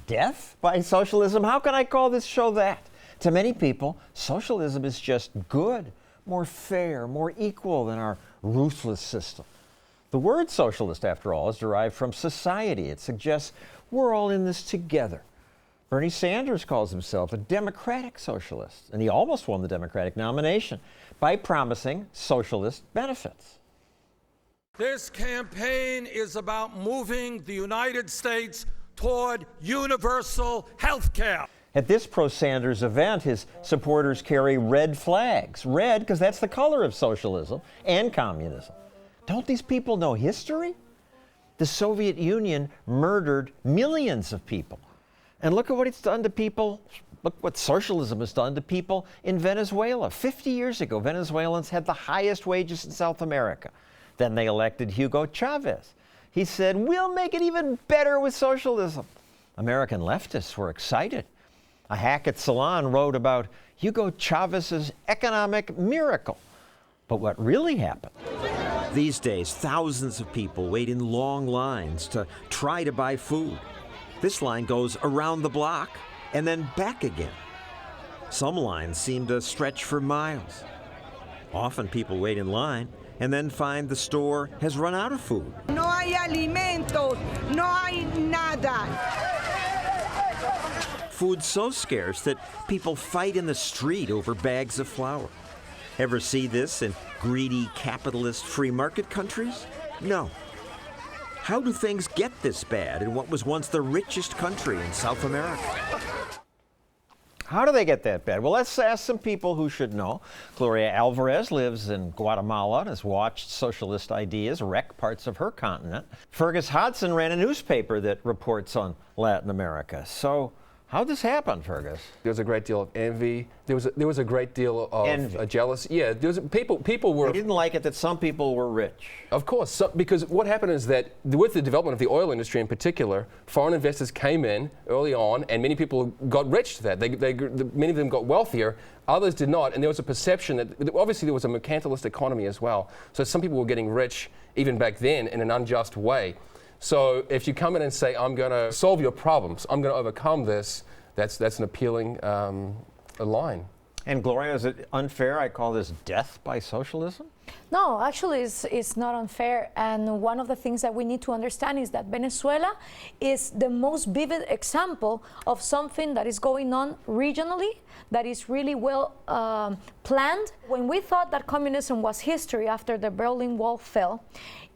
Death by socialism? How can I call this show that? To many people, socialism is just good, more fair, more equal than our ruthless system. The word socialist, after all, is derived from society. It suggests we're all in this together. Bernie Sanders calls himself a democratic socialist, and he almost won the Democratic nomination by promising socialist benefits. This campaign is about moving the United States toward universal health care. At this pro-Sanders event, his supporters carry red flags. Red, because that's the color of socialism and communism. Don't these people know history? The Soviet Union murdered millions of people. And look at what it's done to people. Look what socialism has done to people in Venezuela. 50 years ago, Venezuelans had the highest wages in South America. Then they elected Hugo Chavez. He said, we'll make it even better with socialism. American leftists were excited. A hack at Salon wrote about Hugo Chavez's economic miracle. But what really happened? These days, thousands of people wait in long lines to try to buy food. This line goes around the block and then back again. Some lines seem to stretch for miles. Often people wait in line and then find the store has run out of food. No hay alimentos, no hay nada. Food's so scarce that people fight in the street over bags of flour. Ever see this in greedy capitalist free market countries? No. How do things get this bad in what was once the richest country in South America? How do they get that bad? Well, let's ask some people who should know. Gloria Alvarez lives in Guatemala and has watched socialist ideas wreck parts of her continent. Fergus Hodgson ran a newspaper that reports on Latin America. So how'd this happen, Fergus? There was a great deal of envy. There was a great deal of jealousy. Yeah, there was people were. They didn't like it that some people were rich. Of course, because what happened is that with the development of the oil industry in particular, foreign investors came in early on, and many people got rich to that. Many of them got wealthier. Others did not, and there was a perception that obviously there was a mercantilist economy as well. So some people were getting rich even back then in an unjust way. So if you come in and say, I'm going to solve your problems, I'm going to overcome this, that's an appealing line. And Gloria, is it unfair? I call this death by socialism? No, actually it's not unfair. And one of the things that we need to understand is that Venezuela is the most vivid example of something that is going on regionally, that is really well planned. When we thought that communism was history after the Berlin Wall fell,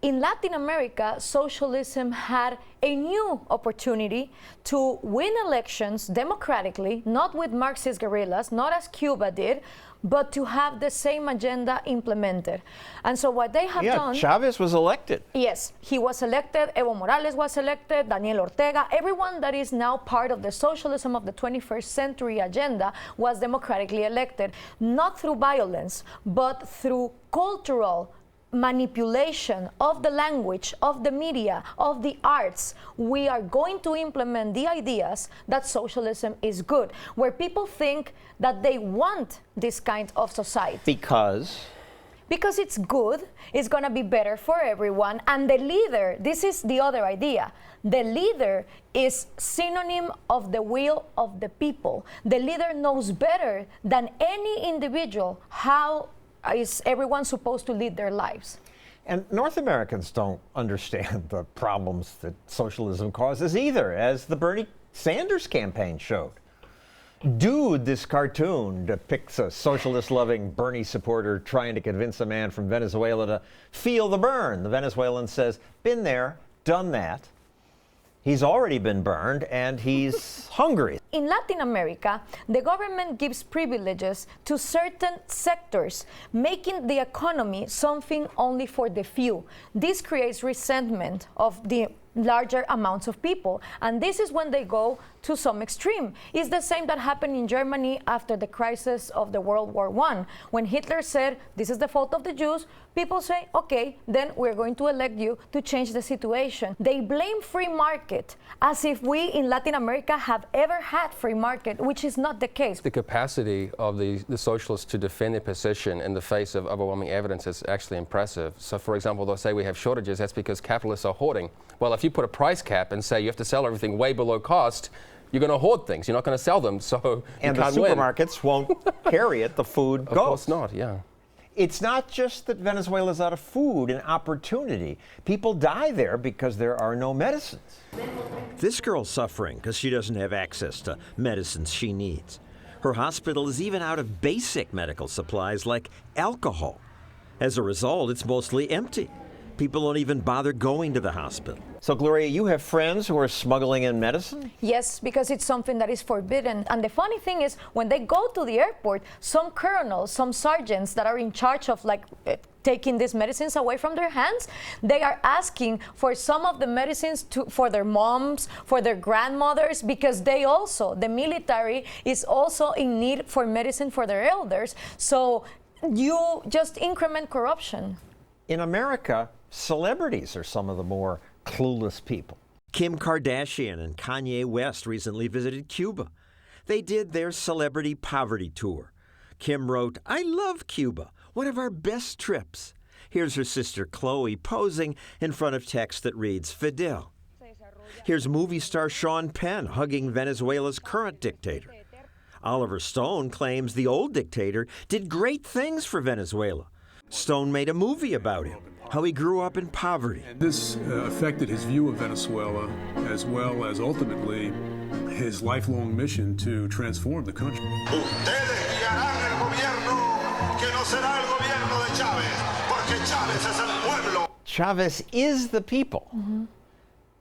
in Latin America, socialism had a new opportunity to win elections democratically, not with Marxist guerrillas, not as Cuba did, but to have the same agenda implemented. And so what they have done... Yeah, Chavez was elected. Yes, he was elected, Evo Morales was elected, Daniel Ortega, everyone that is now part of the socialism of the 21st century agenda was democratically elected, not through violence, but through cultural manipulation of the language, of the media, of the arts. We are going to implement the ideas that socialism is good, where people think that they want this kind of society. Because it's good, it's going to be better for everyone, and the leader, this is the other idea, the leader is synonym of the will of the people. The leader knows better than any individual how is everyone supposed to lead their lives. And North Americans don't understand the problems that socialism causes either, as the Bernie Sanders campaign showed. Dude, this cartoon depicts a socialist-loving Bernie supporter trying to convince a man from Venezuela to feel the burn. The Venezuelan says, been there, done that. He's already been burned, and he's hungry. In Latin America, the government gives privileges to certain sectors, making the economy something only for the few. This creates resentment of the larger amounts of people, and this is when they go to some extreme. It's the same that happened in Germany after the crisis of the World War I. When Hitler said, this is the fault of the Jews, people say, okay, then we're going to elect you to change the situation. They blame free market as if we in Latin America have ever had free market, which is not the case. The capacity of the socialists to defend their position in the face of overwhelming evidence is actually impressive. So for example, they'll say we have shortages, that's because capitalists are hoarding. Well, if you put a price cap and say you have to sell everything way below cost, you're going to hoard things. You're not going to sell them, so and you can't the win. supermarkets won't carry it. The food goes. Of course not, yeah. It's not just that Venezuela's out of food and opportunity. People die there because there are no medicines. This girl's suffering because she doesn't have access to medicines she needs. Her hospital is even out of basic medical supplies like alcohol. As a result, it's mostly empty. People don't even bother going to the hospital. So, Gloria, you have friends who are smuggling in medicine? Yes, because it's something that is forbidden. And the funny thing is, when they go to the airport, some colonels, some sergeants that are in charge of taking these medicines away from their hands, they are asking for some of the medicines for their moms, for their grandmothers, because they also, the military is also in need for medicine for their elders. So you just increment corruption. In America, celebrities are some of the more clueless people. Kim Kardashian and Kanye West recently visited Cuba. They did their celebrity poverty tour. Kim wrote, "I love Cuba, one of our best trips." Here's her sister Chloe posing in front of text that reads, "Fidel." Here's movie star Sean Penn hugging Venezuela's current dictator. Oliver Stone claims the old dictator did great things for Venezuela. Stone made a movie about him, how he grew up in poverty. This affected his view of Venezuela, as well as ultimately his lifelong mission to transform the country. Ustedes guiarán el gobierno que no será el gobierno de Chávez, porque Chávez es el pueblo. Chavez is the people. Mm-hmm.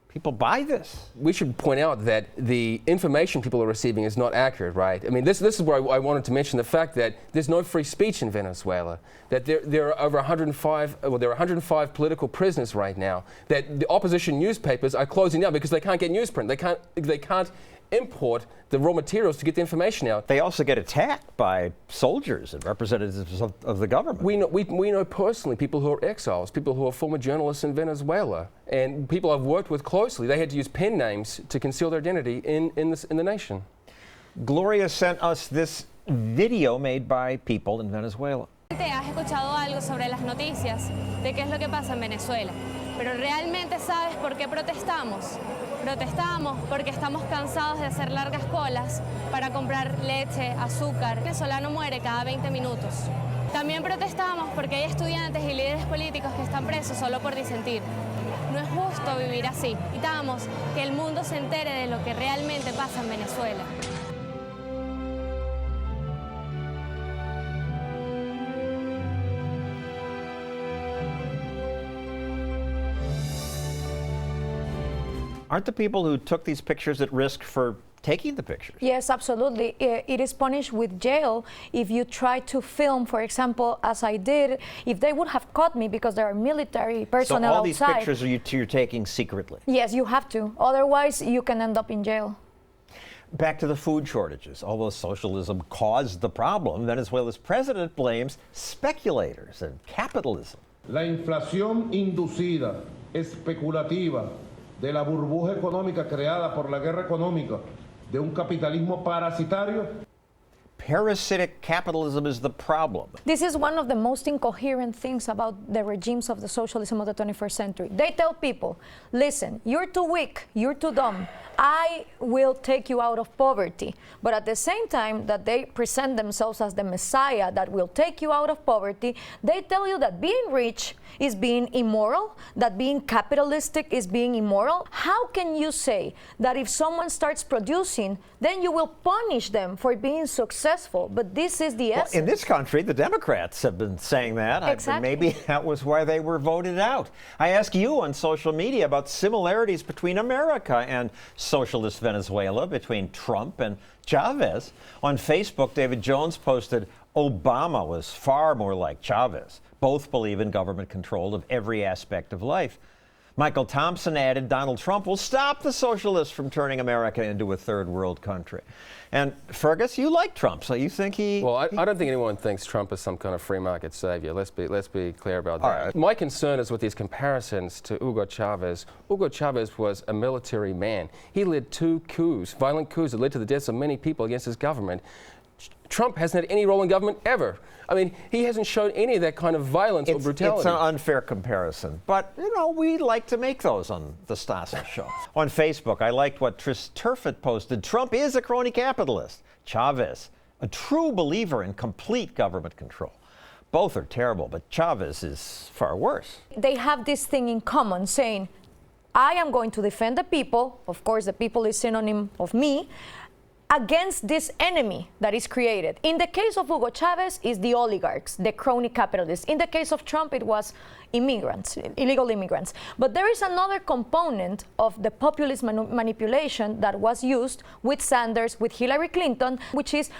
People buy this. We should point out that the information people are receiving is not accurate, right? I mean, this is where I wanted to mention the fact that there's no free speech in Venezuela, that there are over 105, well, there are 105 political prisoners right now, that the opposition newspapers are closing down because they can't get newsprint. They can't import the raw materials to get the information out. They also get attacked by soldiers and representatives of the government. We know personally people who are exiles, people who are former journalists in Venezuela, and people I've worked with closely. They had to use pen names to conceal their identity in the nation. Gloria sent us this video made by people in Venezuela. Has escuchado algo sobre las noticias de qué es lo que pasa en Venezuela, pero realmente sabes por qué protestamos. Protestamos porque estamos cansados de hacer largas colas para comprar leche, azúcar. El venezolano muere cada 20 minutos. También protestamos porque hay estudiantes y líderes políticos que están presos solo por disentir. No es justo vivir así. Necesitamos que el mundo se entere de lo que realmente pasa en Venezuela. Aren't the people who took these pictures at risk for taking the pictures? Yes, absolutely. It is punished with jail if you try to film, for example, as I did, if they would have caught me because there are military personnel outside. So all these pictures you're taking secretly? Yes, you have to. Otherwise, you can end up in jail. Back to the food shortages. Although socialism caused the problem, Venezuela's president blames speculators and capitalism. La inflación inducida, especulativa, de la burbuja económica creada por la guerra económica, de un capitalismo parasitario. Parasitic capitalism is the problem. This is one of the most incoherent things about the regimes of the socialism of the 21st century. They tell people, listen, you're too weak, you're too dumb, I will take you out of poverty. But at the same time that they present themselves as the Messiah that will take you out of poverty, they tell you that being rich is being immoral, that being capitalistic is being immoral. How can you say that if someone starts producing, then you will punish them for being successful? But this is the essence. In this country, the Democrats have been saying that. Exactly. Maybe that was why they were voted out. I ask you on social media about similarities between America and socialist Venezuela, between Trump and Chavez. On Facebook, David Jones posted, Obama was far more like Chavez. Both believe in government control of every aspect of life. Michael Thompson added, Donald Trump will stop the socialists from turning America into a third world country. And Fergus, you like Trump, so you think he... Well, I don't think anyone thinks Trump is some kind of free market savior. Let's be clear about that. Right. My concern is with these comparisons to Hugo Chavez. Hugo Chavez was a military man. He led 2 coups, violent coups that led to the deaths of many people against his government. Trump hasn't had any role in government ever. I mean, he hasn't shown any of that kind of violence or brutality. It's an unfair comparison, but you know, we like to make those on the Stossel Show. On Facebook, I liked what Tris Turfett posted. Trump is a crony capitalist. Chavez, a true believer in complete government control. Both are terrible, but Chavez is far worse. They have this thing in common, saying, I am going to defend the people, of course the people is synonym of me, against this enemy that is created. In the case of Hugo Chavez, it's the oligarchs, the crony capitalists. In the case of Trump, it was immigrants, illegal immigrants. But there is another component of the populist manipulation that was used with Sanders, with Hillary Clinton, which is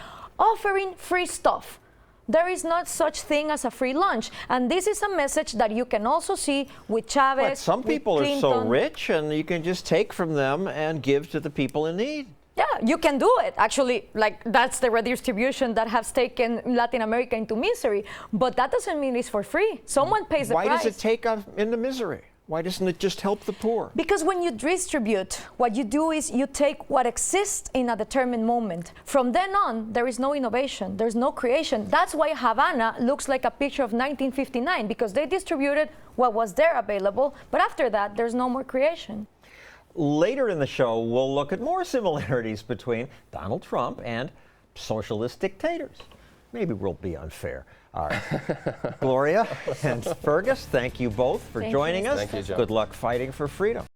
offering free stuff. There is not such thing as a free lunch. And this is a message that you can also see with Chavez, But some people are so rich, and you can just take from them and give to the people in need. Yeah, you can do it. Actually, like, that's the redistribution that has taken Latin America into misery. But that doesn't mean it's for free. Someone pays the price. Why does it take us into misery? Why doesn't it just help the poor? Because when you distribute, what you do is you take what exists in a determined moment. From then on, there is no innovation. There's no creation. That's why Havana looks like a picture of 1959, because they distributed what was there available. But after that, there's no more creation. Later in the show, we'll look at more similarities between Donald Trump and socialist dictators. Maybe we'll be unfair. All right. Gloria and Fergus, thank you both for joining us. Thank you, John. Good luck fighting for freedom.